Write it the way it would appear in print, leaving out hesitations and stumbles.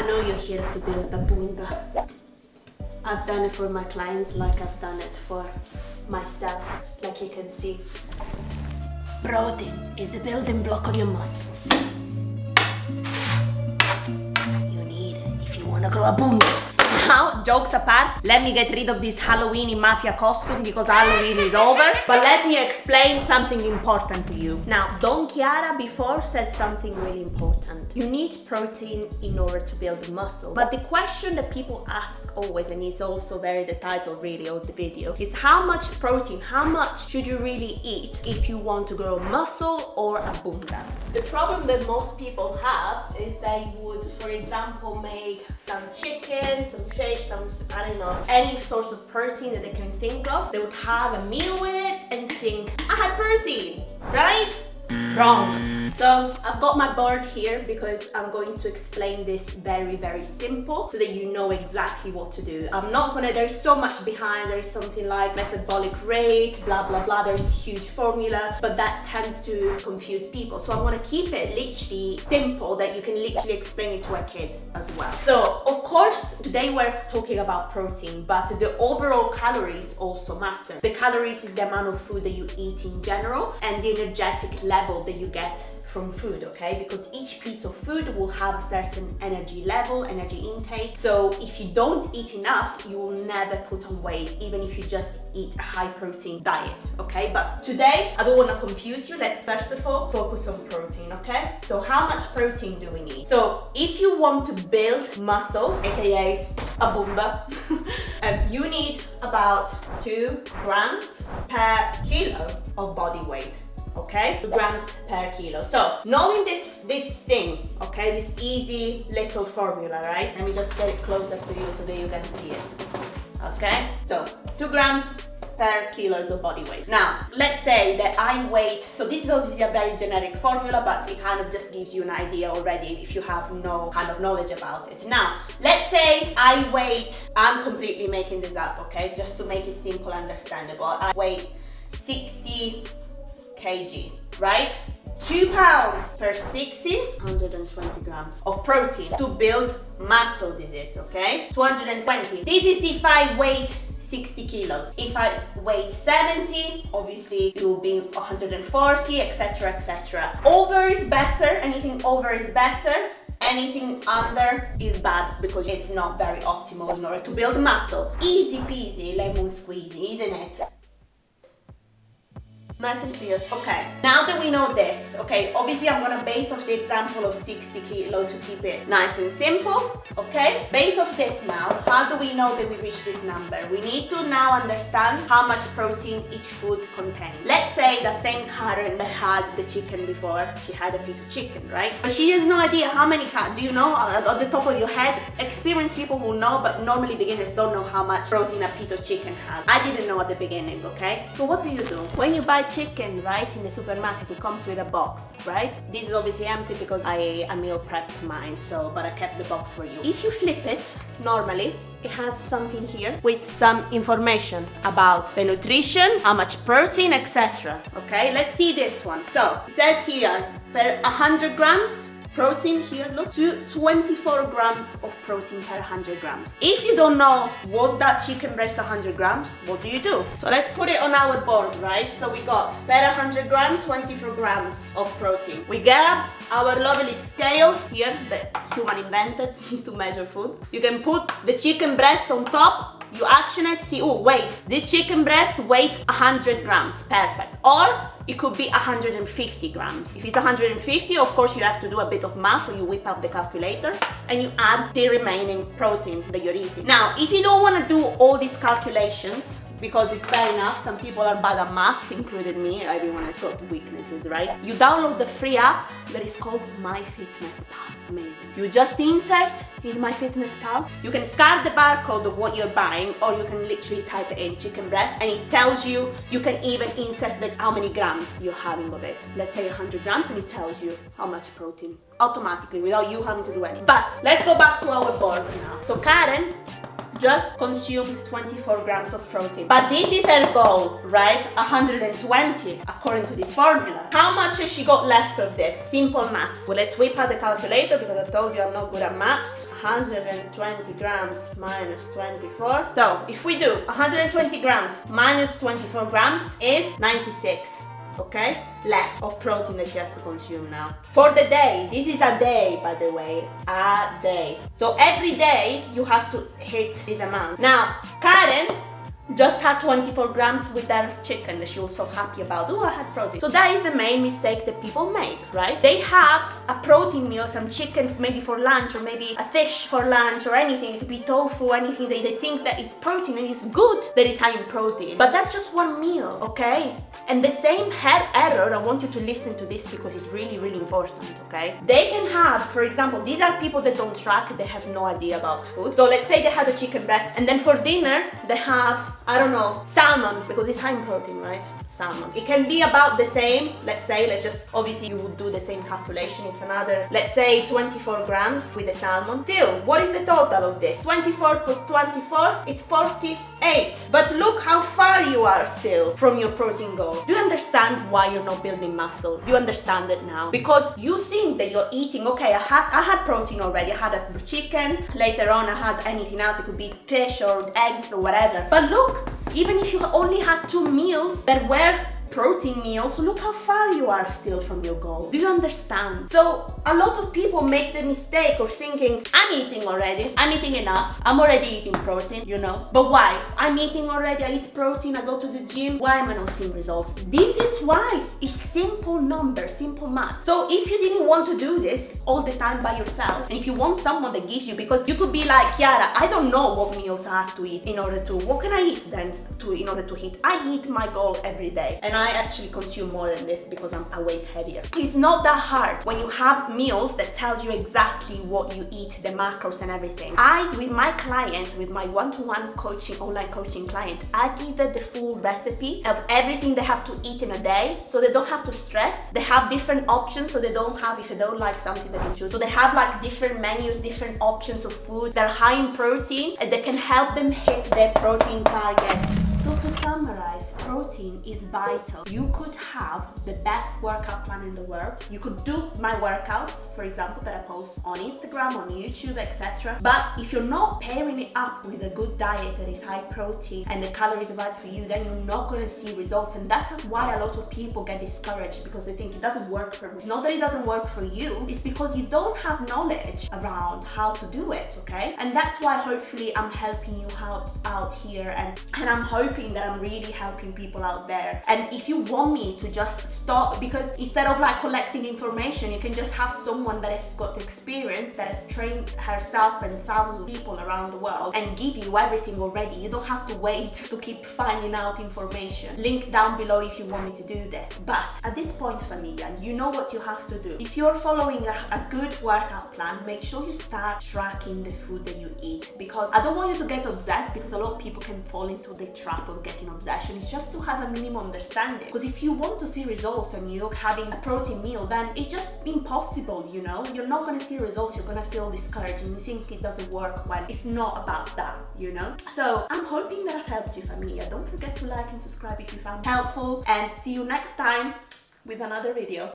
know you're here to build a bunda. I've done it for my clients like I've done it for myself, like you can see. Protein is the building block of your muscles. You need it if you want to grow a bunda. Now, jokes apart, let me get rid of this Halloweeny mafia costume because Halloween is over. But let me explain something important to you. Now, Don Chiara before said something really important. You need protein in order to build muscle. But the question that people ask always, and is also very the title really of the video, is how much protein, how much should you really eat if you want to grow muscle or a bunda? The problem that most people have is they would, for example, make some chicken, some fish, some, I don't know, any sort of protein that they can think of. They would have a meal with it and think, I had protein, right? Wrong. So I've got my board here because I'm going to explain this very, very simple so that you know exactly what to do. I'm not gonna, there's so much behind, there's something like metabolic rate, blah, blah, blah, there's a huge formula, but that tends to confuse people. So I'm gonna keep it literally simple that you can literally explain it to a kid as well. So of course, today we're talking about protein, but the overall calories also matter. The calories is the amount of food that you eat in general and the energetic level that you get from food, okay? Because each piece of food will have a certain energy level, energy intake. So if you don't eat enough, you will never put on weight, even if you just eat a high protein diet, okay? But today, I don't want to confuse you. Let's first of all focus on protein, okay? So how much protein do we need? So if you want to build muscle, aka a bunda, you need about 2 grams per kilo of body weight. Okay, 2 grams per kilo. So knowing this thing, okay, this easy little formula, right? Let me just get it closer to you so that you can see it. Okay, so 2 grams per kilos of body weight. Now, let's say that I weigh, so this is obviously a very generic formula, but it kind of just gives you an idea already if you have no kind of knowledge about it. Now, let's say I weight, I'm completely making this up, okay, just to make it simple, understandable. I weigh 60 kg, right? 2 pounds per 60, 120 grams of protein to build muscle. This is, okay? 220. This is if I weight 60 kilos. If I weight 70, obviously it will be 140, etc, etc. Over is better. Anything over is better. Anything under is bad because it's not very optimal in order to build muscle. Easy peasy, lemon squeezy, isn't it? Nice and clear. Okay, now that we know this, okay, obviously I'm gonna base off the example of 60 kilo to keep it nice and simple, okay? Based off this now, how do we know that we reach this number? We need to now understand how much protein each food contains. Let's say the same Karen that had the chicken before, she had a piece of chicken, right? But she has no idea how many, do you know, at the top of your head? Experienced people who know, but normally beginners don't know how much protein a piece of chicken has. I didn't know at the beginning, okay? So what do? When you buy chicken, right, in the supermarket, it comes with a box, right? This is obviously empty because I meal prepped mine, so, but I kept the box for you. If you flip it, normally, it has something here with some information about the nutrition, how much protein, etc. Okay, let's see this one. So, it says here, per 100 grams, protein here, look, 24 grams of protein per 100 grams. If you don't know, was that chicken breast 100 grams? What do you do? So let's put it on our board, right? So we got per 100 grams, 24 grams of protein. We grab our lovely scale here that human invented to measure food. You can put the chicken breast on top. You action it, see, oh wait, this chicken breast weighs 100 grams, perfect. Or it could be 150 grams. If it's 150, of course you have to do a bit of math, or you whip up the calculator and you add the remaining protein that you're eating. Now, if you don't want to do all these calculations, because it's fair enough, some people are bad at maths, including me, everyone has got weaknesses, right? You download the free app that is called MyFitnessPal. Amazing. You just insert in MyFitnessPal. You can scan the barcode of what you're buying, or you can literally type in chicken breast and it tells you, you can even insert like how many grams you're having of it. Let's say 100 grams and it tells you how much protein automatically without you having to do anything. But let's go back to our board now. So Karen just consumed 24 grams of protein. But this is her goal, right? 120, according to this formula. How much has she got left of this? Simple maths. Well, let's whip out the calculator because I told you I'm not good at maths. 120 grams minus 24. So, if we do 120 grams minus 24 grams is 96. Okay, left of protein that she has to consume now for the day. This is a day, by the way, a day. So every day you have to hit this amount. Now Karen just had 24 grams with their chicken that she was so happy about. Oh, I had protein. So that is the main mistake that people make, right? They have a protein meal, some chicken maybe for lunch, or maybe a fish for lunch, or anything. It could be tofu, anything. They think that it's protein and it's good that it's high in protein. But that's just one meal, okay? And the same error, I want you to listen to this because it's really, really important, okay? They can have, for example, these are people that don't track, they have no idea about food. So let's say they had a chicken breast and then for dinner they have, I don't know, salmon, because it's high in protein, right? Salmon. It can be about the same, let's say, obviously you would do the same calculation. It's another, let's say 24 grams with the salmon. Still, what is the total of this? 24 plus 24, it's 48. But look how far you are still from your protein goal. Do you understand why you're not building muscle? Do you understand it now? Because you think that you're eating, okay, I had protein already. I had a chicken, later on I had anything else. It could be fish or eggs or whatever. But look, even if you only had 2 meals that were protein meals, look how far you are still from your goal. Do you understand? So a lot of people make the mistake of thinking, I'm eating already, I'm eating enough, I'm already eating protein, you know. But why? I'm eating already, I eat protein, I go to the gym, why am I not seeing results? This is why. It's simple numbers, simple math. So if you didn't want to do this all the time by yourself, and if you want someone that gives you, because you could be like, Chiara, I don't know what meals I have to eat in order to, what can I eat then in order to hit? I hit my goal every day, and I actually consume more than this because I'm a weight heavier. It's not that hard when you have meals that tell you exactly what you eat, the macros and everything. With my client, with my one-to-one coaching, online coaching client, I give them the full recipe of everything they have to eat in a day, so they don't have to stress. They have different options, so they don't have, if they don't like something, they can choose. So they have like different menus, different options of food that are high in protein, and they can help them hit their protein target. So to summarize, protein is vital. You could have the best workout plan in the world. You could do my workouts, for example, that I post on Instagram, on YouTube, etc. But if you're not pairing it up with a good diet that is high protein and the calories are right for you, then you're not going to see results. And that's why a lot of people get discouraged, because they think it doesn't work for me. It's not that it doesn't work for you, it's because you don't have knowledge around how to do it, okay? And that's why hopefully I'm helping you out here, and I'm hoping that I'm really helping people out there. And if you want me to just stop, because instead of like collecting information, you can just have someone that has got experience, that has trained herself and thousands of people around the world, and give you everything already. You don't have to wait to keep finding out information. Link down below if you want me to do this. But at this point, familia, you know what you have to do. If you're following a good workout plan, make sure you start tracking the food that you eat, because I don't want you to get obsessed, because a lot of people can fall into the trap of getting obsession. It's just to have a minimum understanding, because if you want to see results and you're having a protein meal, then it's just impossible, you know. You're not going to see results, you're going to feel discouraged and you think it doesn't work, when it's not about that, you know. So I'm hoping that I've helped you, familia. Don't forget to like and subscribe if you found it helpful, and see you next time with another video.